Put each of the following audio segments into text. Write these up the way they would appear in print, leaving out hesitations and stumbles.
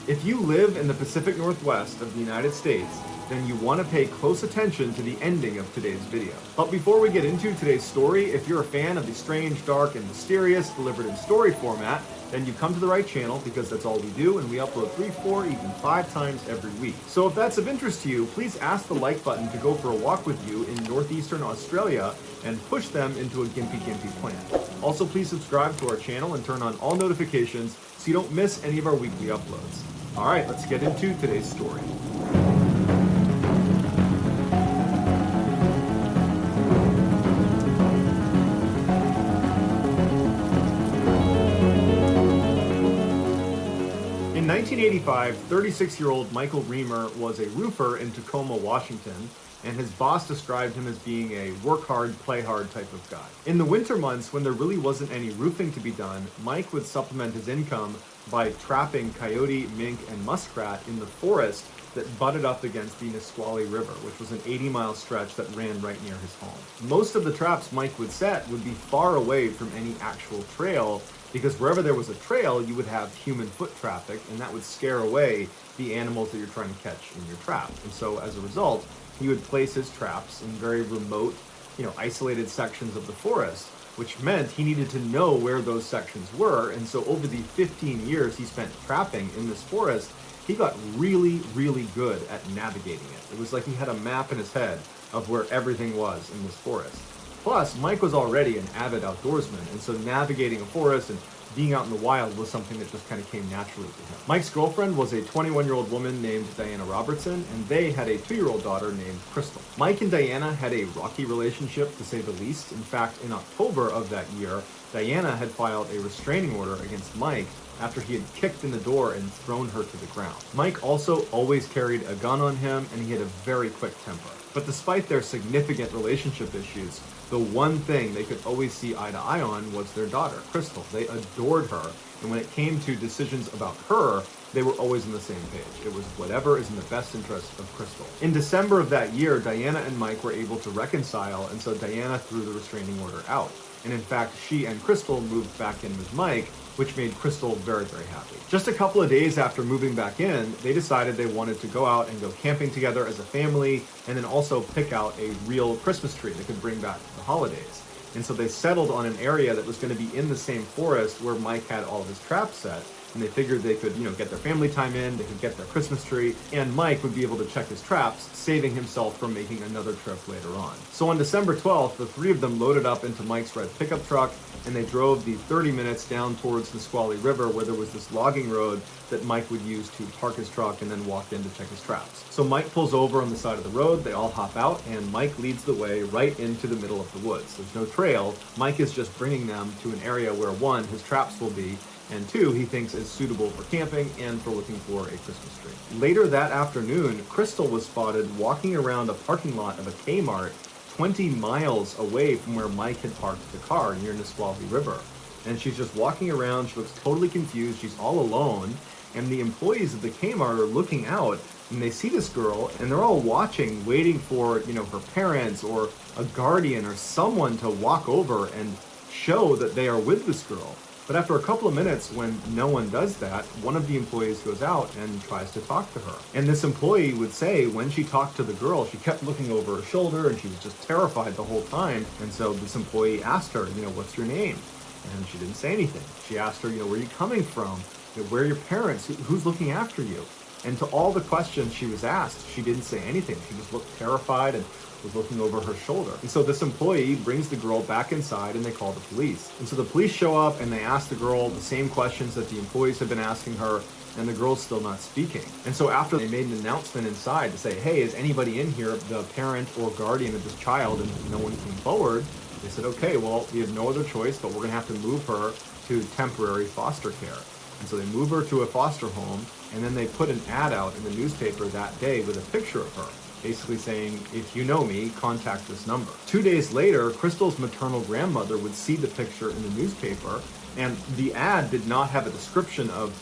If you live in the Pacific Northwest of the United States, then you want to pay close attention to the ending of today's video. But before we get into today's story, if you're a fan of the strange, dark, and mysterious delivered in story format, then you've come to the right channel because that's all we do, and we upload 3, 4, even 5 times every week. So if that's of interest to you, please ask the like button to go for a walk with you in northeastern Australia and push them into a gimpy plant. Also, please subscribe to our channel and turn on all notifications so you don't miss any of our weekly uploads. All right, let's get into today's story. In 1985, 36-year-old Michael Reamer was a roofer in Tacoma, Washington, and his boss described him as being a work hard, play hard type of guy. In the winter months, when there really wasn't any roofing to be done, Mike would supplement his income by trapping coyote, mink, and muskrat in the forest that butted up against the Nisqually River, which was an 80-mile stretch that ran right near his home. Most of the traps Mike would set would be far away from any actual trail, because wherever there was a trail, you would have human foot traffic, and that would scare away the animals that you're trying to catch in your trap. And so as a result, he would place his traps in very remote, isolated sections of the forest, which meant he needed to know where those sections were. And so over the 15 years he spent trapping in this forest, he got really, really good at navigating it. It was like he had a map in his head of where everything was in this forest. Plus, Mike was already an avid outdoorsman, and so navigating a forest and being out in the wild was something that just kind of came naturally to him. Mike's girlfriend was a 21-year-old woman named Diana Robertson, and they had a 2-year-old daughter named Crystal. Mike and Diana had a rocky relationship, to say the least. In fact, in October of that year, Diana had filed a restraining order against Mike after he had kicked in the door and thrown her to the ground. Mike also always carried a gun on him, and he had a very quick temper. But despite their significant relationship issues, the one thing they could always see eye to eye on was their daughter, Crystal. They adored her, and when it came to decisions about her, they were always on the same page. It was whatever is in the best interest of Crystal. In December of that year, Diana and Mike were able to reconcile, and so Diana threw the restraining order out. And in fact, she and Crystal moved back in with Mike, which made Crystal very, very happy. Just a couple of days after moving back in, they decided they wanted to go out and go camping together as a family, and then also pick out a real Christmas tree they could bring back for the holidays. And so they settled on an area that was going to be in the same forest where Mike had all of his traps set. And they figured they could, get their family time in, they could get their Christmas tree, and Mike would be able to check his traps, saving himself from making another trip later on. So on December 12th, the three of them loaded up into Mike's red pickup truck, and they drove the 30 minutes down towards the Nisqually River, where there was this logging road that Mike would use to park his truck and then walk in to check his traps. So Mike pulls over on the side of the road, they all hop out, and Mike leads the way right into the middle of the woods. There's no trail. Mike is just bringing them to an area where, 1, his traps will be, and 2, he thinks is suitable for camping and for looking for a Christmas tree. Later that afternoon, Crystal was spotted walking around a parking lot of a Kmart 20 miles away from where Mike had parked the car near Nisqually River. And she's just walking around, she looks totally confused, she's all alone, and the employees of the Kmart are looking out, and they see this girl, and they're all watching, waiting for, her parents or a guardian or someone to walk over and show that they are with this girl. But after a couple of minutes, when no one does that, one of the employees goes out and tries to talk to her. And this employee would say when she talked to the girl, she kept looking over her shoulder and she was just terrified the whole time. And so this employee asked her, what's your name? And she didn't say anything. She asked her, where are you coming from? Where are your parents? Who's looking after you? And to all the questions she was asked, she didn't say anything. She just looked terrified and was looking over her shoulder. And so this employee brings the girl back inside and they call the police. And so the police show up and they ask the girl the same questions that the employees have been asking her, and the girl's still not speaking. And so after they made an announcement inside to say, hey, is anybody in here the parent or guardian of this child? And no one came forward. They said, okay, well, we have no other choice, but we're gonna have to move her to temporary foster care. And so they move her to a foster home, and then they put an ad out in the newspaper that day with a picture of her, basically saying, if you know me, contact this number. 2 days later, Crystal's maternal grandmother would see the picture in the newspaper, and the ad did not have a description of,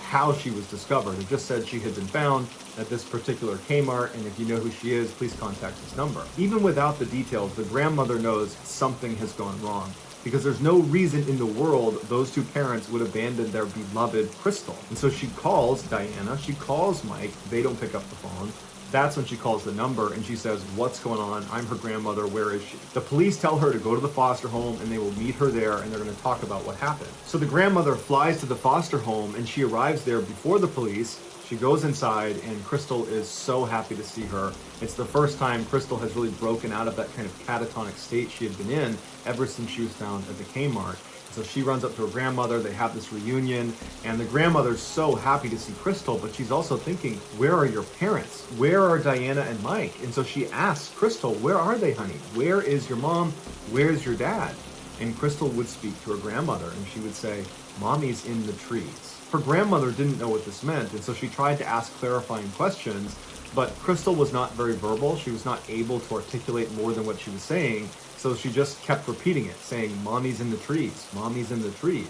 how she was discovered. It just said she had been found at this particular Kmart, and if you know who she is, please contact this number. Even without the details, the grandmother knows something has gone wrong. because there's no reason in the world those two parents would abandon their beloved Crystal. And so she calls Diana, she calls Mike, they don't pick up the phone. That's when she calls the number and she says, "What's going on? I'm her grandmother. Where is she?" The police tell her to go to the foster home and they will meet her there and they're going to talk about what happened. So the grandmother flies to the foster home and she arrives there before the police. She goes inside and Crystal is so happy to see her. It's the first time Crystal has really broken out of that kind of catatonic state she had been in ever since she was found at the Kmart. So she runs up to her grandmother, they have this reunion, and the grandmother's so happy to see Crystal, but she's also thinking, where are your parents? Where are Diana and Mike? And so she asks Crystal, where are they, honey? Where is your mom? Where's your dad? And Crystal would speak to her grandmother, and she would say, "Mommy's in the trees." Her grandmother didn't know what this meant, and so she tried to ask clarifying questions, but Crystal was not very verbal. She was not able to articulate more than what she was saying. So she just kept repeating it, saying, "Mommy's in the trees, mommy's in the trees."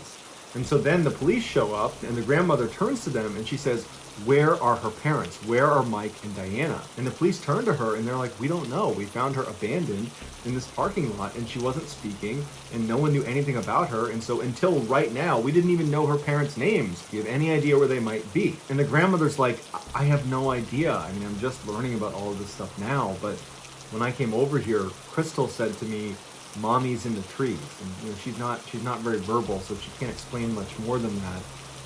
And so then the police show up and the grandmother turns to them and she says, "Where are her parents? Where are Mike and Diana?" And the police turn to her and they're like, "We don't know. We found her abandoned in this parking lot and she wasn't speaking and no one knew anything about her. And so until right now, we didn't even know her parents' names. Do you have any idea where they might be?" And the grandmother's like, "I have no idea. I mean, I'm just learning about all of this stuff now, but when I came over here, Crystal said to me, 'Mommy's in the trees.'" And she's not very verbal, so she can't explain much more than that.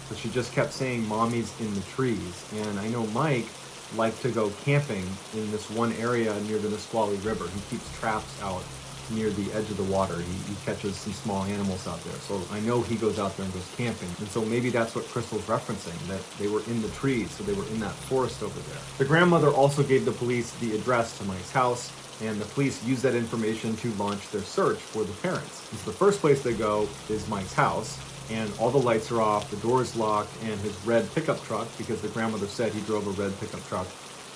But she just kept saying, "Mommy's in the trees." And I know Mike liked to go camping in this one area near the Nisqually River. He keeps traps out near the edge of the water. He catches some small animals out there. So I know he goes out there and goes camping. And so maybe that's what Crystal's referencing, that they were in the trees, so they were in that forest over there. The grandmother also gave the police the address to Mike's house, and the police used that information to launch their search for the parents. And so the first place they go is Mike's house, and all the lights are off, the door is locked, and his red pickup truck, because the grandmother said he drove a red pickup truck,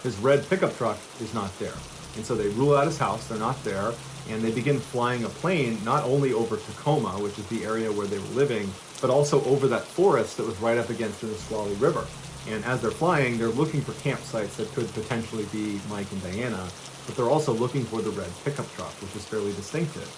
his red pickup truck is not there. And so they rule out his house, they're not there, and they begin flying a plane not only over Tacoma, which is the area where they were living, but also over that forest that was right up against the Nisqually River. And as they're flying, they're looking for campsites that could potentially be Mike and Diana, but they're also looking for the red pickup truck, which is fairly distinctive.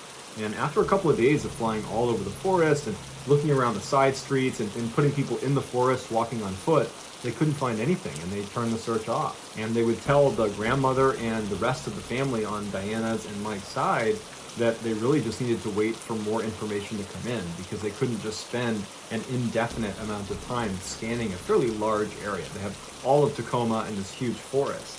And after a couple of days of flying all over the forest and looking around the side streets and putting people in the forest walking on foot, they couldn't find anything and they turned the search off. And they would tell the grandmother and the rest of the family on Diana's and Mike's side that they really just needed to wait for more information to come in because they couldn't just spend an indefinite amount of time scanning a fairly large area. They have all of Tacoma and this huge forest.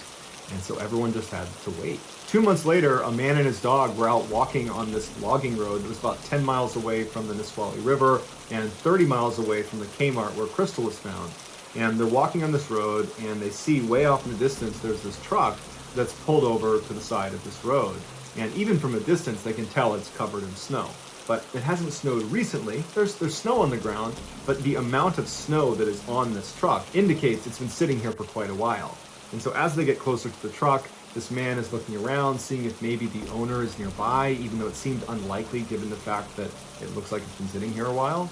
And so everyone just had to wait. 2 months later, a man and his dog were out walking on this logging road that was about 10 miles away from the Nisqually River and 30 miles away from the Kmart where Crystal was found. And they're walking on this road and they see way off in the distance there's this truck that's pulled over to the side of this road. And even from a distance, they can tell it's covered in snow. But it hasn't snowed recently. There's snow on the ground, but the amount of snow that is on this truck indicates it's been sitting here for quite a while. And so as they get closer to the truck, this man is looking around, seeing if maybe the owner is nearby, even though it seemed unlikely given the fact that it looks like it's been sitting here a while.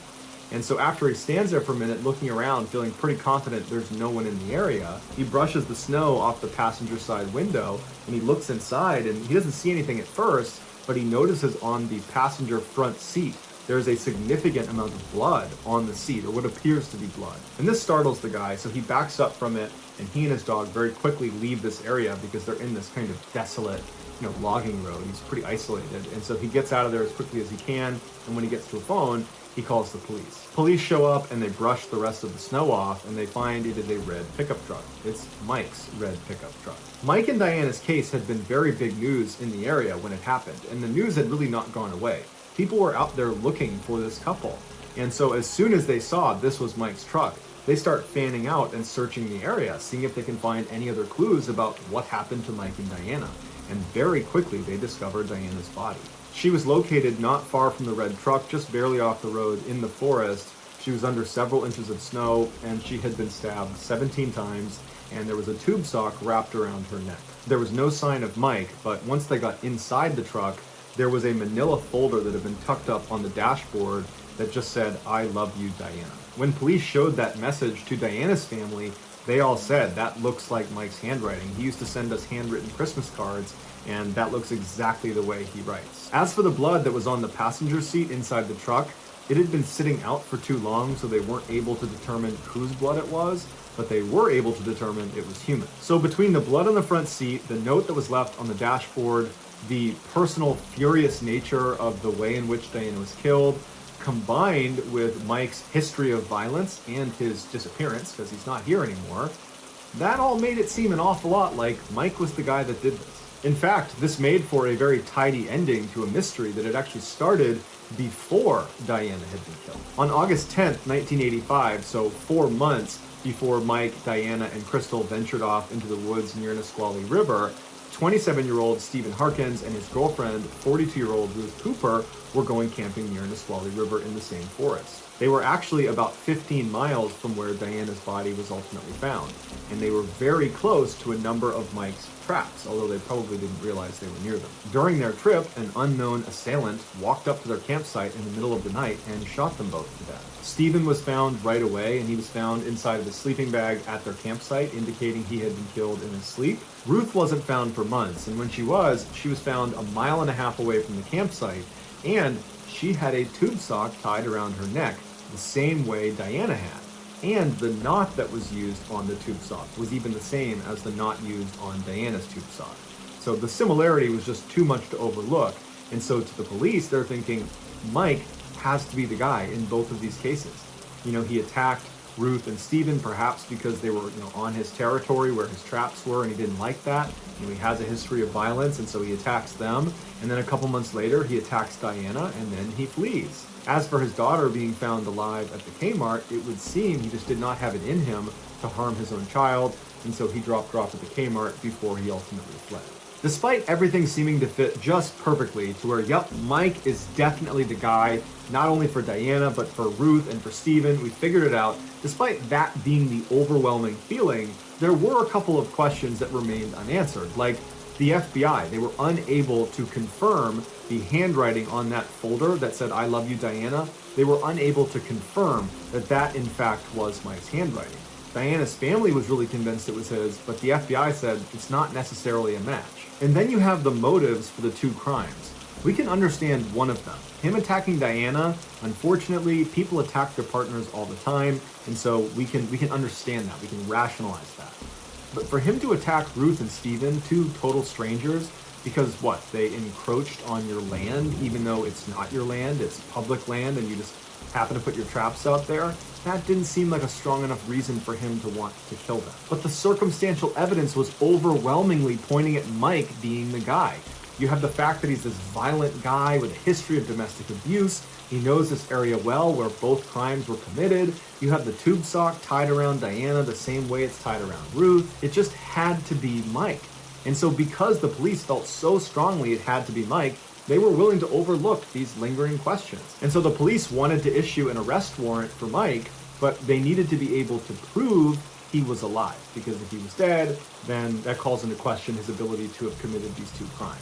And so after he stands there for a minute, looking around, feeling pretty confident there's no one in the area, he brushes the snow off the passenger side window and he looks inside and he doesn't see anything at first, but he notices on the passenger front seat there's a significant amount of blood on the seat, or what appears to be blood. And this startles the guy, so he backs up from it, and he and his dog very quickly leave this area because they're in this kind of desolate, logging road. He's pretty isolated. And so he gets out of there as quickly as he can, and when he gets to a phone, he calls the police. Police show up and they brush the rest of the snow off, and they find it is a red pickup truck. It's Mike's red pickup truck. Mike and Diana's case had been very big news in the area when it happened, and the news had really not gone away. People were out there looking for this couple. And so as soon as they saw this was Mike's truck, they start fanning out and searching the area, seeing if they can find any other clues about what happened to Mike and Diana. And very quickly, they discovered Diana's body. She was located not far from the red truck, just barely off the road in the forest. She was under several inches of snow, and she had been stabbed 17 times, and there was a tube sock wrapped around her neck. There was no sign of Mike, but once they got inside the truck, there was a manila folder that had been tucked up on the dashboard that just said, "I love you, Diana." When police showed that message to Diana's family, They all said, that looks like Mike's handwriting. He used to send us handwritten Christmas cards, and that looks exactly the way he writes. As for the blood that was on the passenger seat inside the truck, it had been sitting out for too long, so they weren't able to determine whose blood it was, but they were able to determine it was human. So between the blood on the front seat, the note that was left on the dashboard, the personal furious nature of the way in which Diana was killed, combined with Mike's history of violence and his disappearance, because he's not here anymore, that all made it seem an awful lot like Mike was the guy that did this. In fact, this made for a very tidy ending to a mystery that had actually started before Diana had been killed. On August 10th, 1985, so 4 months before Mike, Diana, and Crystal ventured off into the woods near Nisqually River, 27-year-old Stephen Harkins and his girlfriend, 42-year-old Ruth Cooper, were going camping near Nisqually River in the same forest. They were actually about 15 miles from where Diana's body was ultimately found, and they were very close to a number of Mike's traps, although they probably didn't realize they were near them. During their trip, an unknown assailant walked up to their campsite in the middle of the night and shot them both to death. Stephen was found right away, and he was found inside of a sleeping bag at their campsite, indicating he had been killed in his sleep. Ruth wasn't found for months, and when she was found 1.5 miles away from the campsite, and she had a tube sock tied around her neck, the same way Diana had. And the knot that was used on the tube sock was even the same as the knot used on Diana's tube sock. So the similarity was just too much to overlook. And so to the police, they're thinking, Mike has to be the guy in both of these cases. You know, he attacked Ruth and Stephen, perhaps because they were, on his territory where his traps were, and he didn't like that. He has a history of violence, and so he attacks them. And then a couple months later, he attacks Diana, and then he flees. As for his daughter being found alive at the Kmart, it would seem he just did not have it in him to harm his own child, and so he dropped her off at the Kmart before he ultimately fled. Despite everything seeming to fit just perfectly to where, yep, Mike is definitely the guy, not only for Diana, but for Ruth and for Stephen, we figured it out. Despite that being the overwhelming feeling, there were a couple of questions that remained unanswered, like the FBI. They were unable to confirm the handwriting on that folder that said, "I love you, Diana." They were unable to confirm that that in fact was Mike's handwriting. Diana's family was really convinced it was his, but the FBI said it's not necessarily a match. And then you have the motives for the two crimes. We can understand one of them. Him attacking Diana, unfortunately, people attack their partners all the time, and so we can understand that. We can rationalize that. But for him to attack Ruth and Stephen, two total strangers, because what? They encroached on your land, even though it's not your land, it's public land, and you just happen to put your traps out there, that didn't seem like a strong enough reason for him to want to kill them. But the circumstantial evidence was overwhelmingly pointing at Mike being the guy. You have the fact that he's this violent guy with a history of domestic abuse. He knows this area well where both crimes were committed. You have the tube sock tied around Diana the same way it's tied around Ruth. It just had to be Mike. And so because the police felt so strongly it had to be Mike, they were willing to overlook these lingering questions. And so the police wanted to issue an arrest warrant for Mike, but they needed to be able to prove he was alive, because if he was dead, then that calls into question his ability to have committed these two crimes.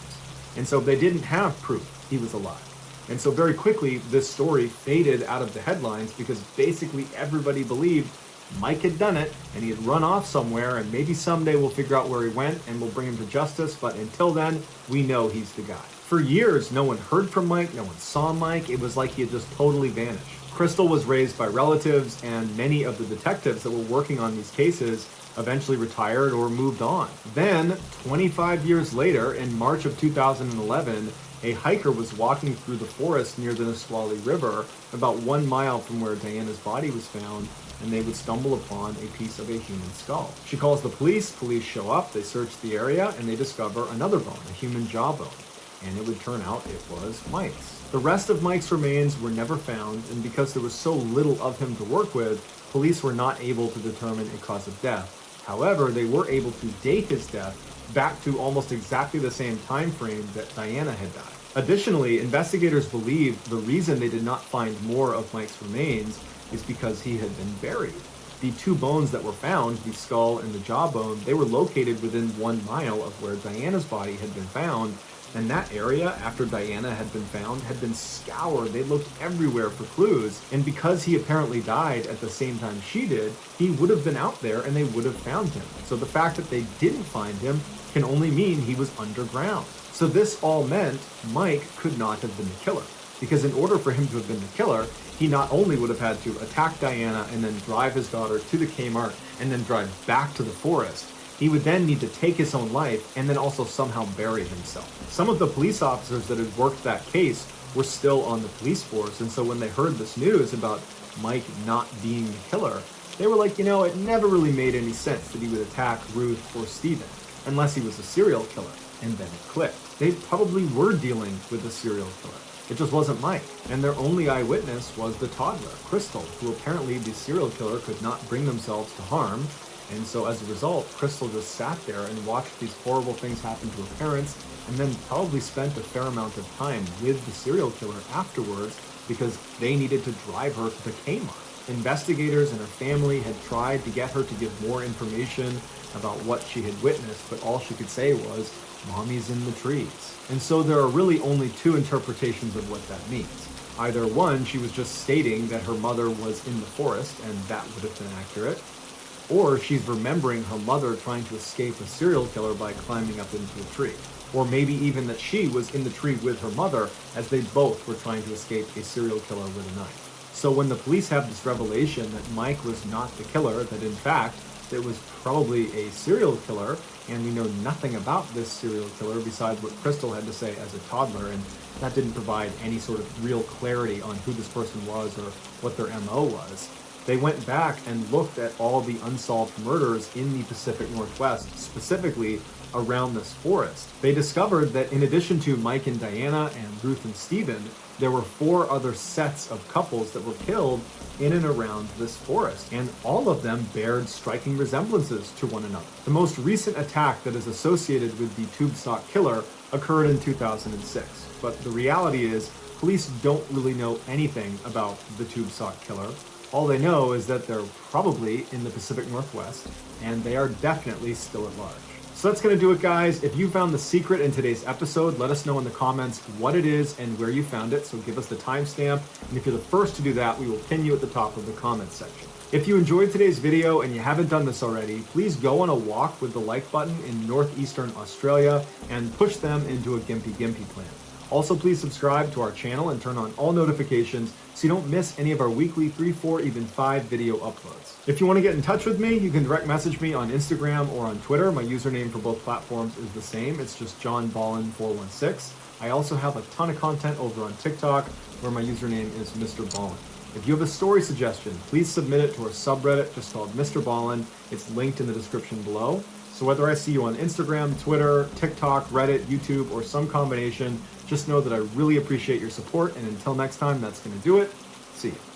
And so they didn't have proof he was alive. And so very quickly, this story faded out of the headlines because basically everybody believed Mike had done it and he had run off somewhere, and maybe someday we'll figure out where he went and we'll bring him to justice. But until then, we know he's the guy. For years, no one heard from Mike, no one saw Mike. It was like he had just totally vanished. Crystal was raised by relatives, and many of the detectives that were working on these cases eventually retired or moved on. Then, 25 years later, in March of 2011, a hiker was walking through the forest near the Nisqually River, about 1 mile from where Diana's body was found, and they would stumble upon a piece of a human skull. She calls the police show up, they search the area, and they discover another bone, a human jawbone. And it would turn out it was Mike's. The rest of Mike's remains were never found, and because there was so little of him to work with, police were not able to determine a cause of death. However, they were able to date his death back to almost exactly the same time frame that Diana had died. Additionally, investigators believe the reason they did not find more of Mike's remains is because he had been buried. The two bones that were found, the skull and the jawbone, they were located within 1 mile of where Diana's body had been found, And that area, after Diana had been found, had been scoured. They looked everywhere for clues. And because he apparently died at the same time she did, he would have been out there and they would have found him. So the fact that they didn't find him can only mean he was underground. So this all meant Mike could not have been the killer. Because in order for him to have been the killer, he not only would have had to attack Diana and then drive his daughter to the Kmart and then drive back to the forest, he would then need to take his own life and then also somehow bury himself. Some of the police officers that had worked that case were still on the police force, and so when they heard this news about Mike not being the killer, they were like, it never really made any sense that he would attack Ruth or Steven, unless he was a serial killer. And then it clicked. They probably were dealing with a serial killer. It just wasn't Mike. And their only eyewitness was the toddler, Crystal, who apparently the serial killer could not bring themselves to harm. And so as a result, Crystal just sat there and watched these horrible things happen to her parents, and then probably spent a fair amount of time with the serial killer afterwards because they needed to drive her to the Kmart. Investigators and her family had tried to get her to give more information about what she had witnessed, but all she could say was, "Mommy's in the trees." And so there are really only two interpretations of what that means. Either one, she was just stating that her mother was in the forest, and that would have been accurate, or she's remembering her mother trying to escape a serial killer by climbing up into a tree. Or maybe even that she was in the tree with her mother as they both were trying to escape a serial killer with a knife. So when the police have this revelation that Mike was not the killer, that in fact it was probably a serial killer, and we know nothing about this serial killer besides what Crystal had to say as a toddler, and that didn't provide any sort of real clarity on who this person was or what their MO was. They went back and looked at all the unsolved murders in the Pacific Northwest, specifically around this forest. They discovered that in addition to Mike and Diana and Ruth and Steven, there were 4 other sets of couples that were killed in and around this forest, and all of them bared striking resemblances to one another. The most recent attack that is associated with the tube sock killer occurred in 2006, but the reality is police don't really know anything about the tube sock killer. All they know is that they're probably in the Pacific Northwest, and they are definitely still at large. So that's going to do it, guys. If you found the secret in today's episode, let us know in the comments what it is and where you found it. So give us the timestamp. And if you're the first to do that, we will pin you at the top of the comments section. If you enjoyed today's video and you haven't done this already, please go on a walk with the like button in northeastern Australia and push them into a Gimpy plan. Also, please subscribe to our channel and turn on all notifications so you don't miss any of our weekly 3, 4, even 5 video uploads. If you want to get in touch with me, you can direct message me on Instagram or on Twitter. My username for both platforms is the same. It's just JohnBallin416. I also have a ton of content over on TikTok where my username is Mr. Ballin. If you have a story suggestion, please submit it to our subreddit just called Mr. Ballin. It's linked in the description below. So whether I see you on Instagram, Twitter, TikTok, Reddit, YouTube, or some combination, just know that I really appreciate your support. And until next time, that's going to do it. See you.